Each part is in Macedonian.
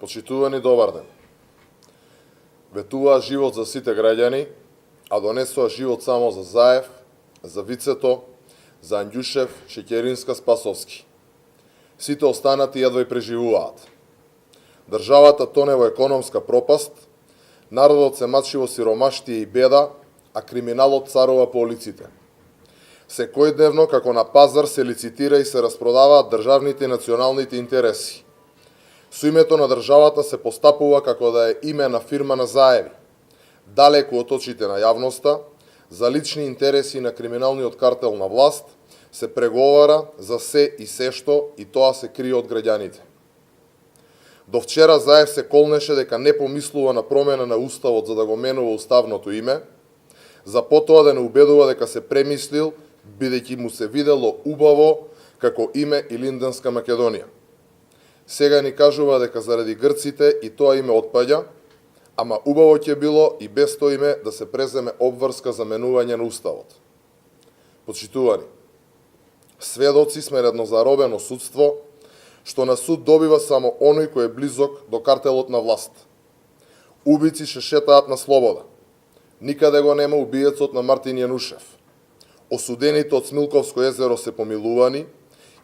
Почитувани, добар ден. Ветуваа живот за сите граѓани, а донесоа живот само за Заев, за Вицето, за Андјушев, Шеќеринска, Спасовски. Сите останати едва и преживуваат. Државата тоне во економска пропаст, народот се мачи во сиромаштија и беда, а криминалот царува по улиците. Секојдневно, како на пазар, се лицитира и се распродаваат државните и националните интереси. Со името на државата се постапува како да е име на фирма на Заеви, далеку од очите на јавноста, за лични интереси на криминалниот картел на власт, се преговара за се и се што, и тоа се крие од граѓаните. До вчера Заев се колнеше дека не помислува на промена на уставот за да го менува уставното име, за потоа да не убедува дека се премислил, бидејќи му се видело убаво како име Илинденска Македонија. Сега ни кажува дека заради грците и тоа име отпаѓа, ама убаво ќе било и без тоа име да се преземе обврска за менување на уставот. Почитувани, сведоци сме на едно заробено судство, што на суд добива само оној кој е близок до картелот на власт. Убици шетаат на слобода. Никаде го нема убиецот на Мартин Јанушев. Осудените од Смилковско езеро се помилувани,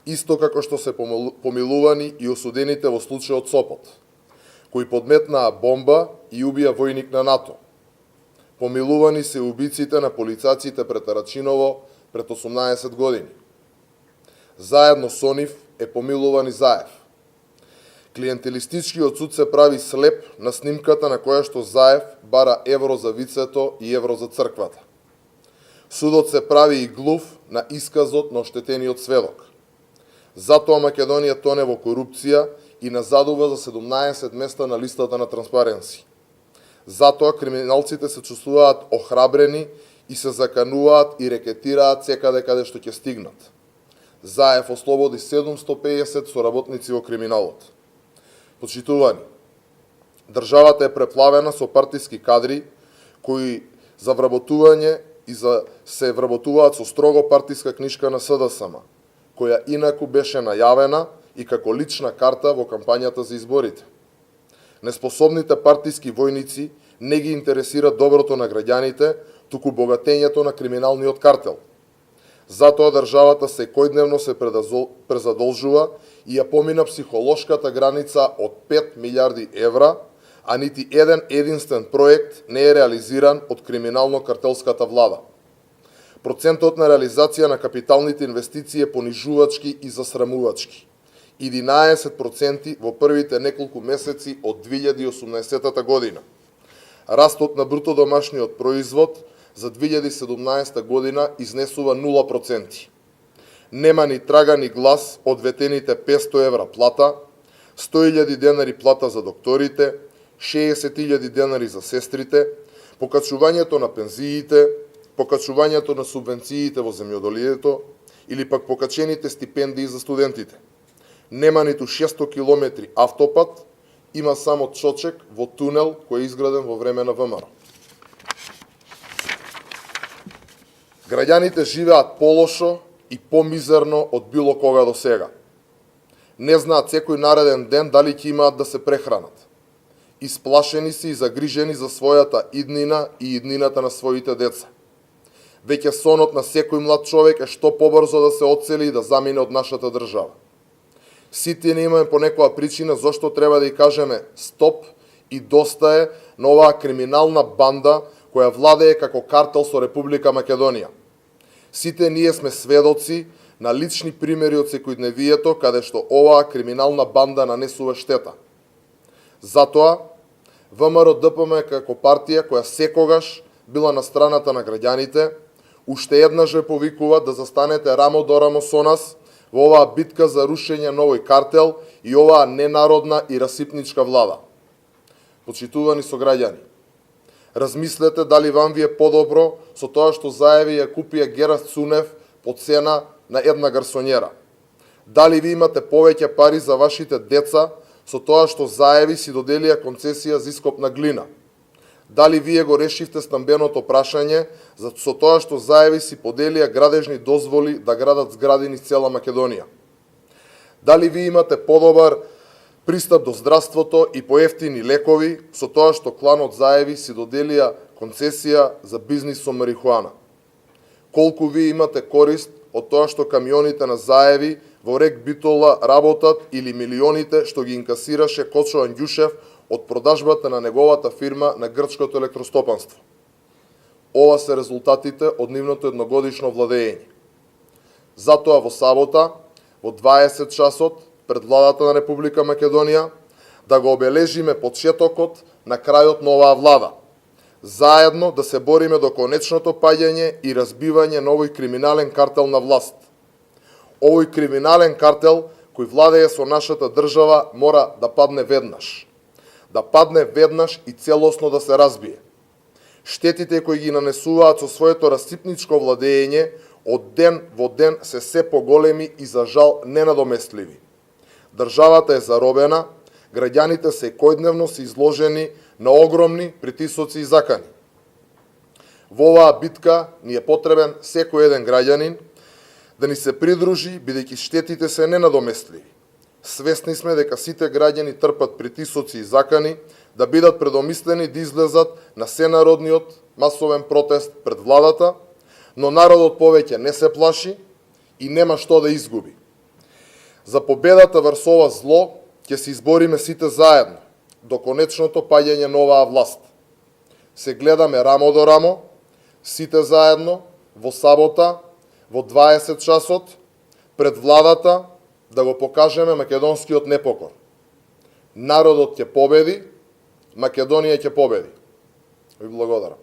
исто како што се помилувани и осудените во случајот Сопот, кои подметнаа бомба и убија војник на НАТО. Помилувани се убиците на полицаците пред Рачиново пред 18 години. Заедно со нив е помилуван и Заев. Клиентелистичкиот суд се прави слеп на снимката на која што Заев бара евро за Вицето и евро за црквата. Судот се прави и глув на исказот на оштетениот сведок. Затоа Македонија тоне во корупција и назадува за 17 места на листата на Транспаренси. Затоа криминалците се чувствуваат охрабрени и се закануваат и рекетираат секаде каде што ќе стигнат. Заев ослободи 750 соработници во криминалот. Почитувани, државата е преплавена со партиски кадри кои за вработување и се вработуваат со строго партиска книшка на СДСМ, која инаку беше најавена и како лична карта во кампањата за изборите. Неспособните партиски војници не ги интересира доброто на граѓаните, туку богатењето на криминалниот картел. Затоа државата секојдневно се презадолжува и ја помина психолошката граница од 5 милиарди евра, а нити еден единствен проект не е реализиран од криминално-картелската влада. Процентот на реализација на капиталните инвестиции е понижувачки и засрамувачки. 11% во првите неколку месеци од 2018 година. Растот на бруто домашниот производ за 2017 година изнесува 0%. Нема ни трага ни глас од ветените 500 евра плата, 100.000 денари плата за докторите, 60.000 денари за сестрите, покачувањето на пензиите, покачувањето на субвенциите во земјоделието или пак покачените стипендии за студентите. Нема ниту 600 километри автопат, има само чочек во тунел кој е изграден во време на ВМРО. Граѓаните живеат полошо и помизерно од било кога до сега. Не знаат секој нареден ден дали ќе имаат да се прехранат. Исплашени си и загрижени за својата иднина и иднината на своите деца. Веќе сонот на секој млад човек е што побрзо да се одсели и да замине од нашата држава. Сите не имаме по некоја причина зошто треба да ја кажеме стоп и доста е на оваа криминална банда која владее како картел со Република Македонија. Сите ние сме сведоци на лични примери од секојдневието каде што оваа криминална банда нанесува штета. Затоа, ВМРО ДПМ како партија која секогаш била на страната на граѓаните, уште еднаш ве повикува да застанете рамо до рамо со нас во оваа битка за рушење на овој картел и оваа ненародна и расипничка влада. Почитувани сограѓани, размислете дали вам ви е подобро со тоа што Заеви ја купија Гераст Цунев по цена на една гарсонјера. Дали ви имате повеќе пари за вашите деца со тоа што Заеви си доделија концесија за ископ на глина. Дали вие го решивте стамбеното прашање со тоа што Заеви си поделија градежни дозволи да градат згради низ цела Македонија. Дали ви имате подобар пристап до здравството и поевтини лекови, со тоа што кланот Заеви си доделија концесија за бизнис со марихуана. Колку ви имате корист од тоа што камионите на Заеви во Рек Битола работат или милионите што ги инкасираше Кочо Андјушев од продажбата на неговата фирма на грчкото електростопанство? Ова се резултатите од нивното едногодишно владење. Затоа во сабота, во 20 часот, пред владата на Република Македонија, да го обележиме почетокот на крајот на оваа влада. Заедно да се бориме до конечното паѓање и разбивање на овој криминален картел на власт. Овој криминален картел кој владее со нашата држава мора да падне веднаш. Да падне веднаш и целосно да се разбие. Штетите кои ги нанесуваат со своето расипничко владење од ден во ден се поголеми и за жал ненадоместливи. Државата е заробена, граѓаните секојдневно се изложени на огромни притисоци и закани. Во оваа битка ни е потребен секој еден граѓанин да ни се придружи, бидејќи штетите се ненадоместливи. Свесни сме дека сите граѓани трпат притисоци и закани, да бидат предомислени да излезат на сенародниот масовен протест пред владата, но народот повеќе не се плаши и нема што да изгуби. За победата врз ова зло ќе се избориме сите заедно до конечното паѓање на оваа власт. Се гледаме рамо до рамо, сите заедно, во сабота, во 20 часот, пред владата, да го покажеме македонскиот непокор. Народот ќе победи, Македонија ќе победи. Ви благодарам.